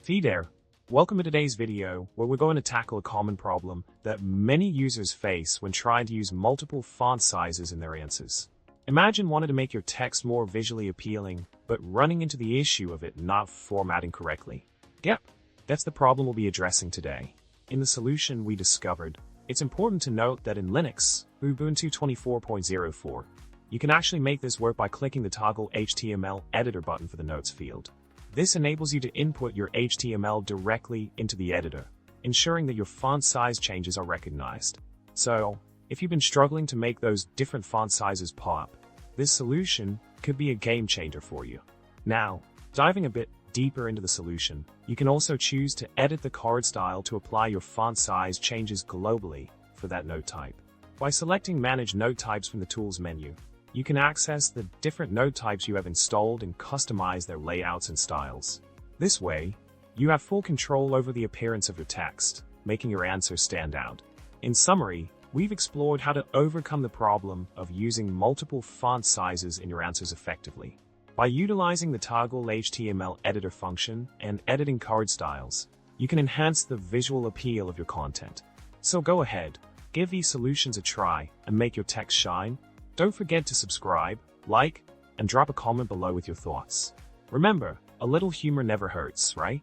Hey there, welcome to today's video where we're going to tackle a common problem that many users face when trying to use multiple font sizes in their answers. Imagine wanting to make your text more visually appealing, but running into the issue of it not formatting correctly. Yep, that's the problem we'll be addressing today. In the solution we discovered, it's important to note that in Linux, Ubuntu 24.04, you can actually make this work by clicking the toggle HTML editor button for the notes field. This enables you to input your HTML directly into the editor, ensuring that your font size changes are recognized. So, if you've been struggling to make those different font sizes pop, this solution could be a game changer for you. Now, diving a bit deeper into the solution, you can also choose to edit the card style to apply your font size changes globally for that note type. By selecting Manage Note Types from the Tools menu, you can access the different note types you have installed and customize their layouts and styles. This way, you have full control over the appearance of your text, making your answer stand out. In summary, we've explored how to overcome the problem of using multiple font sizes in your answers effectively. By utilizing the toggle HTML editor function and editing card styles, you can enhance the visual appeal of your content. So go ahead, give these solutions a try and make your text shine. Don't forget to subscribe, like, and drop a comment below with your thoughts. Remember, a little humor never hurts, right?